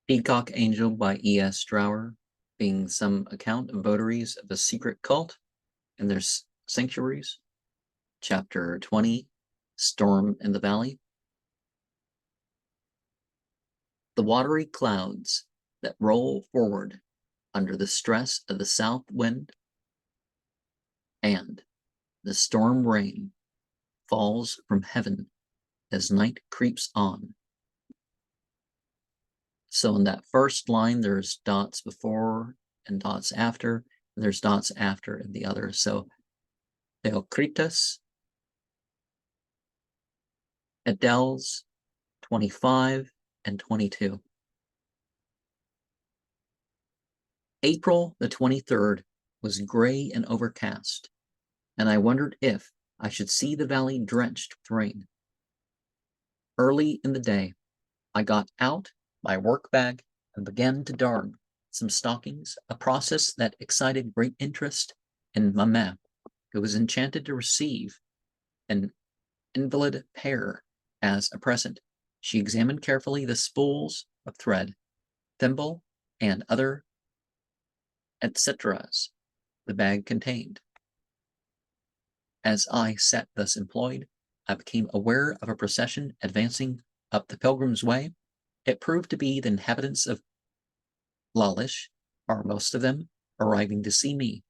Peacock Angel by E.S. Drower, being some account of votaries of a secret cult and their sanctuaries. Chapter 20, Storm in the Valley. The watery clouds that roll forward under the stress of the south wind and the storm rain falls from heaven as night creeps on. So in that first line, there's dots before and dots after, and there's dots after in the other. So Theokritos, Adele's 25 and 22. April the 23rd was gray and overcast, and I wondered if I should see the valley drenched with rain. Early in the day, I got out my work bag and began to darn some stockings, a process that excited great interest in Mamma, who was enchanted to receive an invalid pair as a present. She examined carefully the spools of thread, thimble, and other etc. the bag contained. As I sat thus employed, I became aware of a procession advancing up the Pilgrim's Way. It proved to be the inhabitants of Lalish, or most of them, arriving to see me.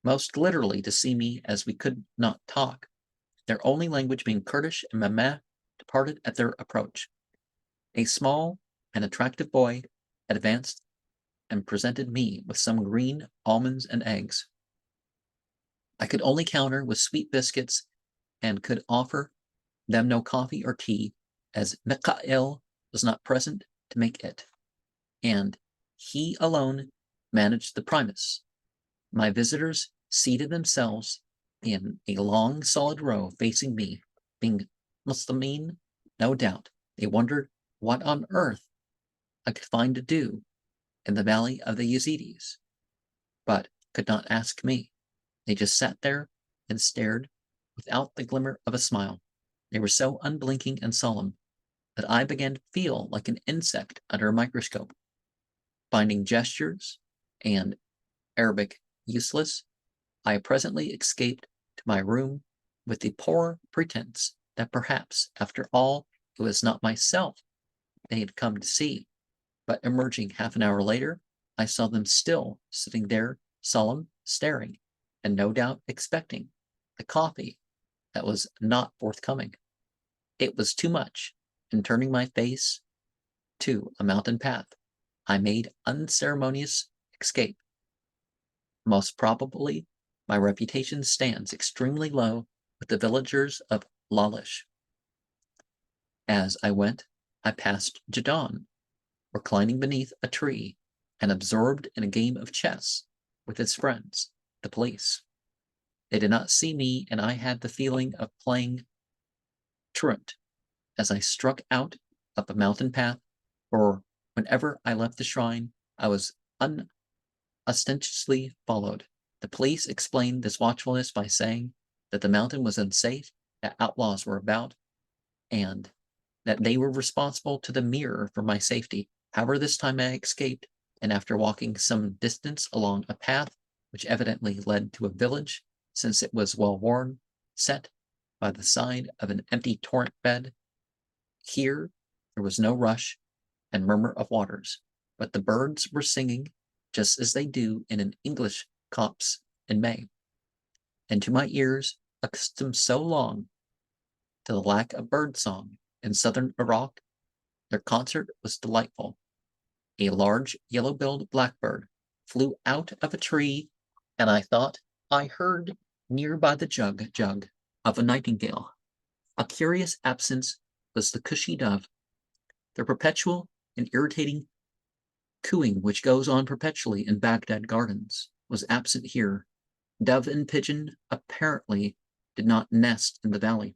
Most literally to see me, as we could not talk, their only language being Kurdish, and Mamma departed at their approach. A small and attractive boy advanced and presented me with some green almonds and eggs. I could only counter with sweet biscuits and could offer them no coffee or tea, as Mikhail was not present to make it, and he alone managed the primus. My visitors seated themselves in a long solid row facing me, being Muslimin, no doubt. They wondered what on earth I could find to do in the valley of the Yazidis, but could not ask me. They just sat there and stared without the glimmer of a smile. They were so unblinking and solemn that I began to feel like an insect under a microscope. Finding gestures and Arabic useless, I presently escaped to my room with the poor pretense that perhaps, after all, it was not myself they had come to see. But emerging half an hour later, I saw them still sitting there, solemn, staring, and no doubt expecting the coffee that was not forthcoming. It was too much, and turning my face to a mountain path, I made unceremonious escape. Most probably, my reputation stands extremely low with the villagers of Lalish. As I went, I passed Jadon, reclining beneath a tree and absorbed in a game of chess with his friends, the police. They did not see me, and I had the feeling of playing truant as I struck out up a mountain path, for whenever I left the shrine, I was unostentatiously followed. The police explained this watchfulness by saying that the mountain was unsafe, that outlaws were about, and that they were responsible to the mirror for my safety. However, this time I escaped, and after walking some distance along a path which evidently led to a village, since it was well worn, set by the side of an empty torrent bed, here there was no rush and murmur of waters, but the birds were singing just as they do in an English copse in May. And to my ears, accustomed so long to the lack of bird song in southern Iraq, their concert was delightful. A large yellow-billed blackbird flew out of a tree, and I thought I heard near by the jug of a nightingale. A curious absence was the cushy dove. The perpetual and irritating cooing which goes on perpetually in Baghdad gardens was absent here. Dove and pigeon apparently did not nest in the valley.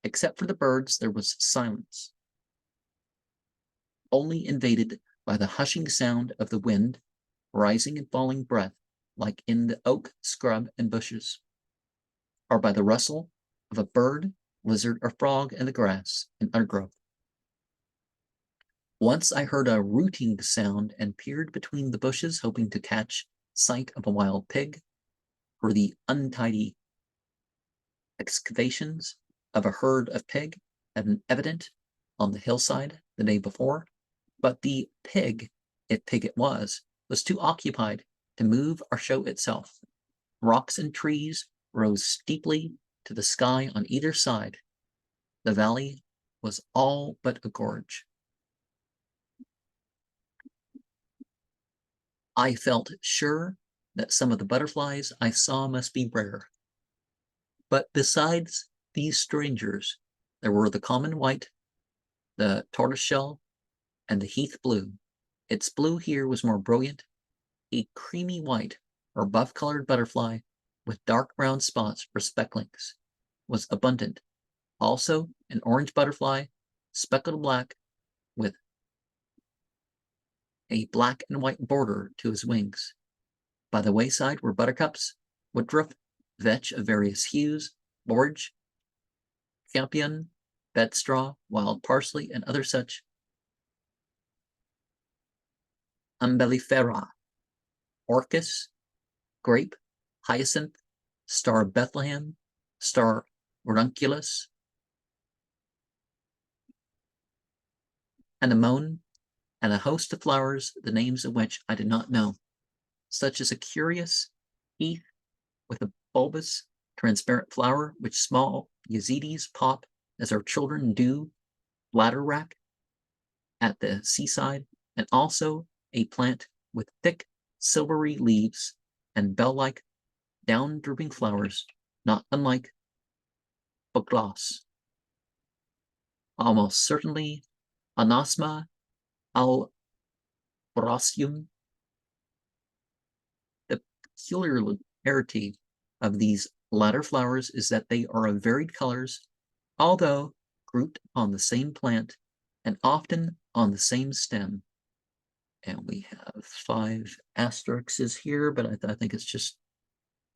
Except for the birds, there was silence, only invaded by the hushing sound of the wind, rising and falling breath like in the oak scrub and bushes, or by the rustle of a bird, lizard, or frog in the grass and undergrowth. Once I heard a rooting sound and peered between the bushes, hoping to catch sight of a wild pig, for the untidy excavations of a herd of pig had been evident on the hillside the day before, but the pig, if pig it was too occupied to move or show itself. Rocks and trees rose steeply to the sky on either side. The valley was all but a gorge. I felt sure that some of the butterflies I saw must be rare. But besides these strangers, there were the common white, the tortoiseshell, and the heath blue. Its blue here was more brilliant. A creamy white or buff-colored butterfly with dark brown spots for specklings was abundant. Also, an orange butterfly, speckled black, with a black and white border to his wings. By the wayside were buttercups, woodruff, vetch of various hues, borage, campion, bedstraw, wild parsley, and other such umbellifera, orchis, grape, hyacinth, star of Bethlehem, star ranunculus, anemone, and a host of flowers, the names of which I did not know, such as a curious heath with a bulbous, transparent flower which small Yazidis pop as our children do bladder wrack at the seaside, and also a plant with thick, silvery leaves and bell-like, down-drooping flowers, not unlike bugloss. Almost certainly Anasma albrosium. The peculiarity of these latter flowers is that they are of varied colors, although grouped on the same plant and often on the same stem. And we have 5 asterisks here, but I think it's just,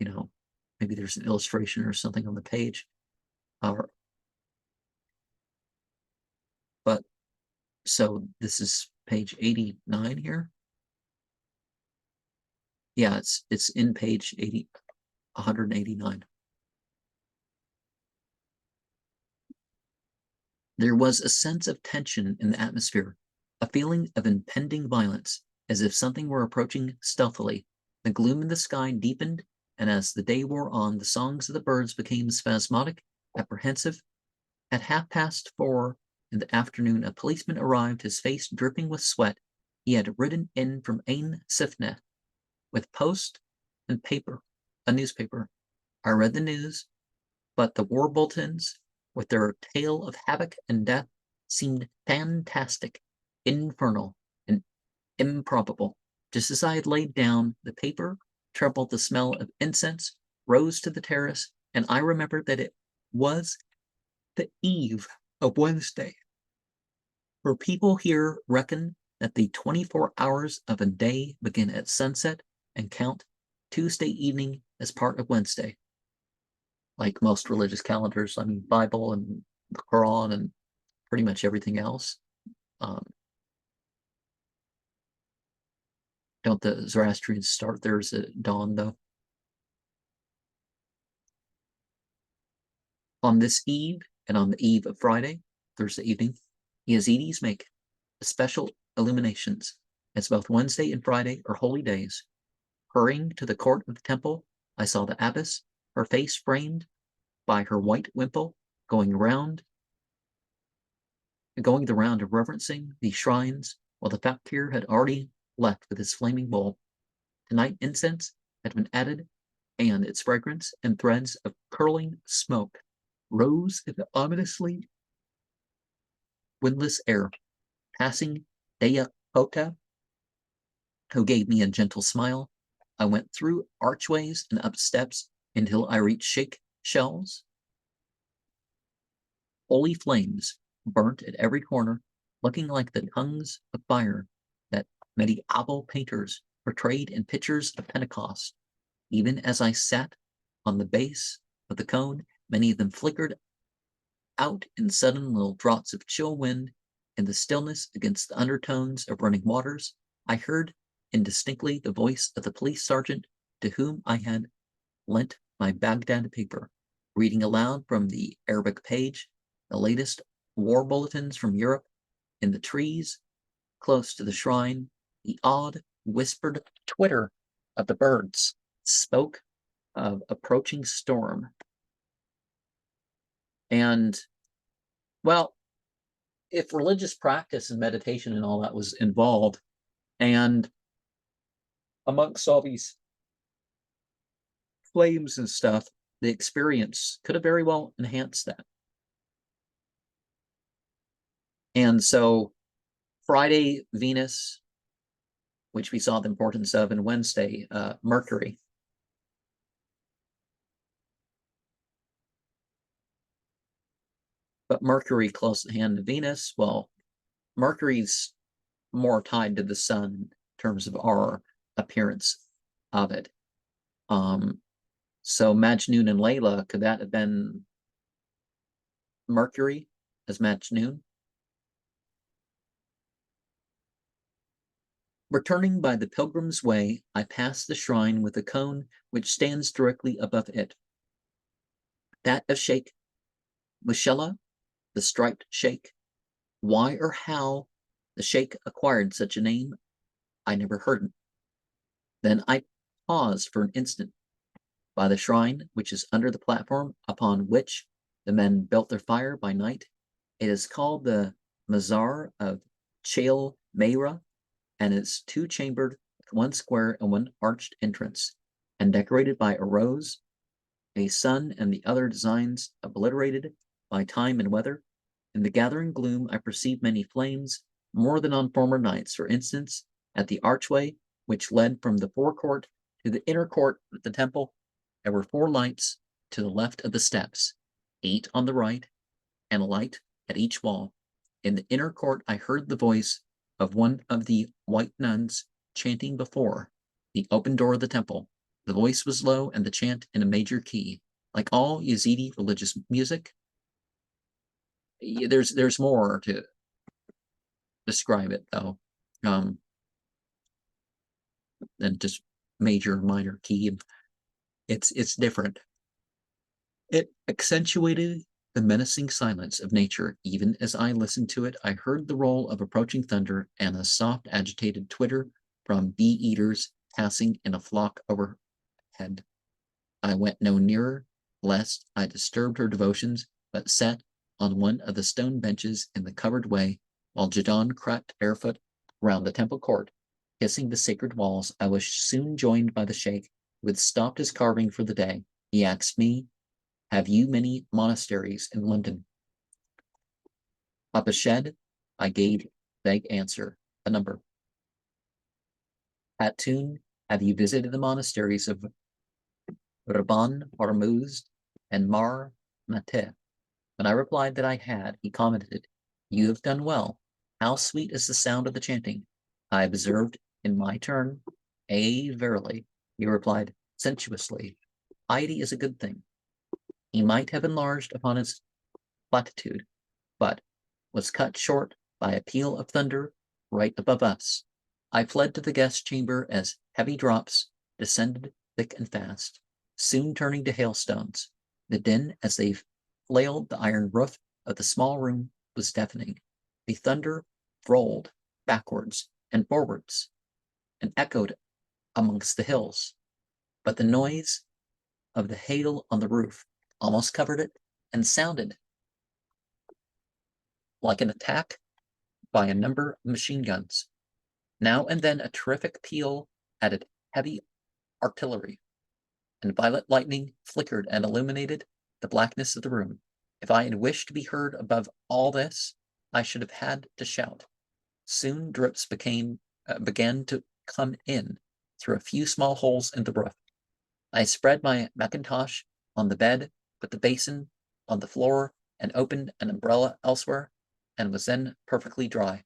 maybe there's an illustration or something on the page. But so this is page 89 here. Yeah, it's in page 189. There was a sense of tension in the atmosphere, a feeling of impending violence, as if something were approaching stealthily. The gloom in the sky deepened, and as the day wore on, the songs of the birds became spasmodic, apprehensive. At 4:30 in the afternoon, a policeman arrived, his face dripping with sweat. He had ridden in from Ain Sifneh with post and paper, a newspaper. I read the news, but the war bulletins, with their tale of havoc and death, seemed fantastic, infernal, and improbable. Just as I had laid down the paper, trembled the smell of incense, rose to the terrace, and I remembered that it was the eve of Wednesday. For people here reckon that the 24 hours of a day begin at sunset and count Tuesday evening as part of Wednesday. Like most religious calendars, Bible and the Quran and pretty much everything else. Don't the Zoroastrians start theirs at dawn, though? On this eve, and on the eve of Friday, Thursday evening, Yazidis make special illuminations, as both Wednesday and Friday are holy days. Hurrying to the court of the temple, I saw the abbess, her face framed by her white wimple, going the round of reverencing the shrines, while the fakir had already left with his flaming bowl. Tonight incense had been added, and its fragrance and threads of curling smoke rose in the ominously windless air. Passing Dea Kota, who gave me a gentle smile, I went through archways and up steps until I reached Sheikh Shells. Holy flames burnt at every corner, looking like the tongues of fire that medieval painters portrayed in pictures of Pentecost. Even as I sat on the base of the cone, many of them flickered out in sudden little draughts of chill wind, In the stillness against the undertones of running waters, I heard indistinctly the voice of the police sergeant to whom I had lent my Baghdad paper, reading aloud from the Arabic page the latest war bulletins from Europe. In the trees close to the shrine, the odd whispered twitter of the birds spoke of approaching storm. And, well, if religious practice and meditation and all that was involved, and amongst all these flames and stuff, the experience could have very well enhanced that. And so Friday, Venus, which we saw the importance of, and Wednesday, Mercury. But Mercury close at hand to Venus, well, Mercury's more tied to the sun in terms of our appearance of it. So Majnun and Layla, could that have been Mercury as Majnun? Returning by the Pilgrim's Way, I passed the shrine with a cone which stands directly above it. That of Sheikh Mushella, the striped sheikh. Why or how the sheikh acquired such a name, I never heard. Then I paused for an instant by the shrine which is under the platform upon which the men built their fire by night. It is called the Mazar of Chail Meira, and is two-chambered with one square and one arched entrance, and decorated by a rose, a sun, and the other designs obliterated by time and weather. In the gathering gloom I perceived many flames, more than on former nights. For instance, at the archway which led from the forecourt to the inner court of the temple, there were 4 lights to the left of the steps, 8 on the right, and a light at each wall. In the inner court I heard the voice of one of the white nuns chanting before the open door of the temple. The voice was low and the chant in a major key. Like all Yazidi religious music, there's more to describe it though, than just major minor key. It's different. It accentuated the menacing silence of nature. Even as I listened to it, I heard the roll of approaching thunder and a soft agitated twitter from bee-eaters passing in a flock overhead. I went no nearer, lest I disturbed her devotions, but sat on one of the stone benches in the covered way, while Jadon crept barefoot round the temple court, kissing the sacred walls. I was soon joined by the sheikh, who had stopped his carving for the day. He asked me, "Have you many monasteries in London?" Papa Shed, I gave vague answer, a number. At Tun, have you visited the monasteries of Rabban Hormuz and Mar Mateh? When I replied that I had, he commented, "You have done well. How sweet is the sound of the chanting." I observed in my turn, verily," he replied sensuously. "Piety is a good thing." He might have enlarged upon his platitude, but was cut short by a peal of thunder right above us. I fled to the guest chamber as heavy drops descended thick and fast, soon turning to hailstones. The din as they flailed the iron roof of the small room was deafening. The thunder rolled backwards and forwards and echoed amongst the hills, but the noise of the hail on the roof almost covered it and sounded like an attack by a number of machine guns. Now and then a terrific peal added heavy artillery, and violet lightning flickered and illuminated the blackness of the room. If I had wished to be heard above all this, I should have had to shout. Soon drips began to come in through a few small holes in the roof. I spread my mackintosh on the bed, put the basin on the floor, and opened an umbrella elsewhere, and was then perfectly dry.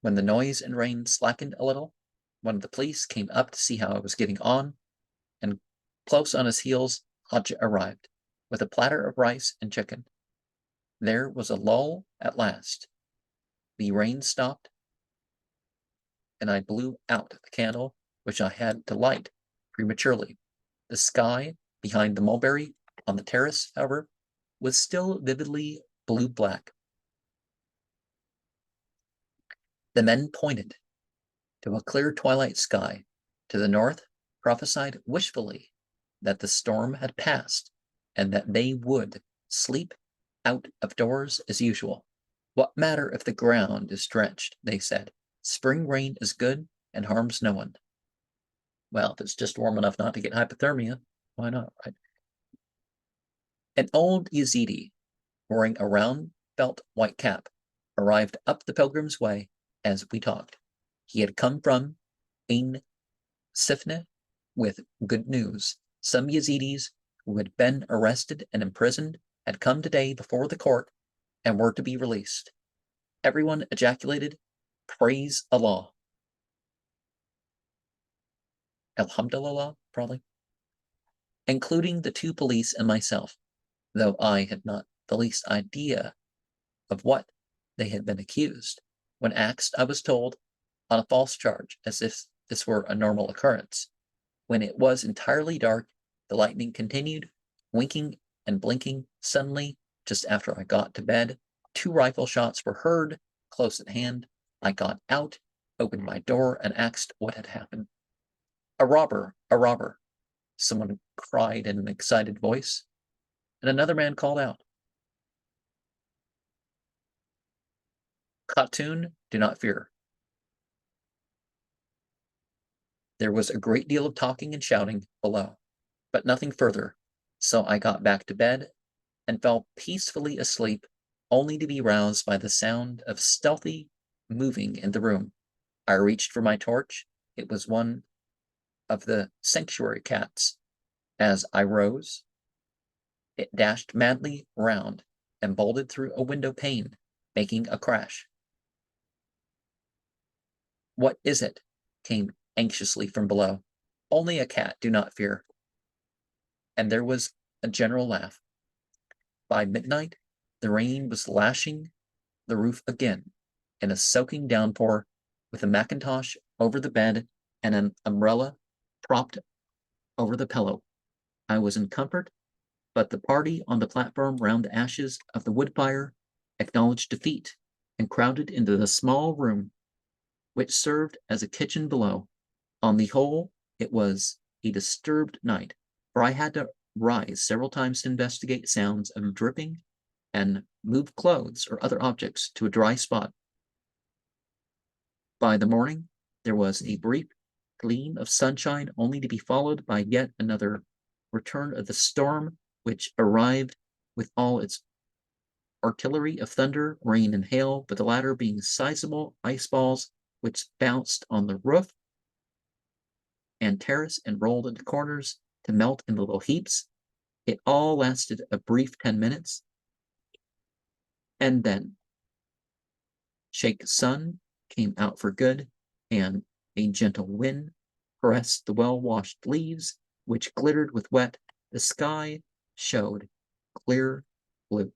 When the noise and rain slackened a little, one of the police came up to see how I was getting on, and close on his heels Hodja arrived, with a platter of rice and chicken. There was a lull at last. The rain stopped, and I blew out the candle, which I had to light prematurely. The sky behind the mulberry on the terrace, however, was still vividly blue-black. The men pointed to a clear twilight sky to the north, prophesied wishfully that the storm had passed and that they would sleep out of doors as usual. What matter if the ground is drenched, they said. Spring rain is good and harms no one. Well, if it's just warm enough not to get hypothermia, why not, right? An old Yazidi, wearing a round felt white cap, arrived up the Pilgrim's Way as we talked. He had come from Ain Sifne with good news. Some Yazidis who had been arrested and imprisoned had come today before the court and were to be released. Everyone ejaculated, "Praise Allah." Alhamdulillah, probably. Including the two police and myself, though I had not the least idea of what they had been accused. When asked, I was told, on a false charge, as if this were a normal occurrence. When it was entirely dark, the lightning continued, winking and blinking. Suddenly, just after I got to bed, 2 rifle shots were heard close at hand. I got out, opened my door, and asked what had happened. "A robber, a robber," someone cried in an excited voice, and another man called out, "Khatun, do not fear." There was a great deal of talking and shouting below, but nothing further, so I got back to bed and fell peacefully asleep, only to be roused by the sound of stealthy moving in the room. I reached for my torch. It was one of the sanctuary cats. As I rose, it dashed madly round and bolted through a window pane, making a crash. "What is it?" came anxiously from below. "Only a cat, do not fear." And there was a general laugh. By midnight, the rain was lashing the roof again in a soaking downpour, with a mackintosh over the bed and an umbrella propped over the pillow. I was in comfort, but the party on the platform round the ashes of the wood fire acknowledged defeat and crowded into the small room which served as a kitchen below. On the whole, it was a disturbed night, for I had to rise several times to investigate sounds of dripping and move clothes or other objects to a dry spot. By the morning, there was a brief gleam of sunshine, only to be followed by yet another return of the storm, which arrived with all its artillery of thunder, rain, and hail, but the latter being sizable ice balls which bounced on the roof and terrace and rolled into corners to melt in little heaps. It all lasted a brief 10 minutes, and then Sheikh Sun came out for good, and a gentle wind caressed the well-washed leaves, which glittered with wet. The sky showed clear blue.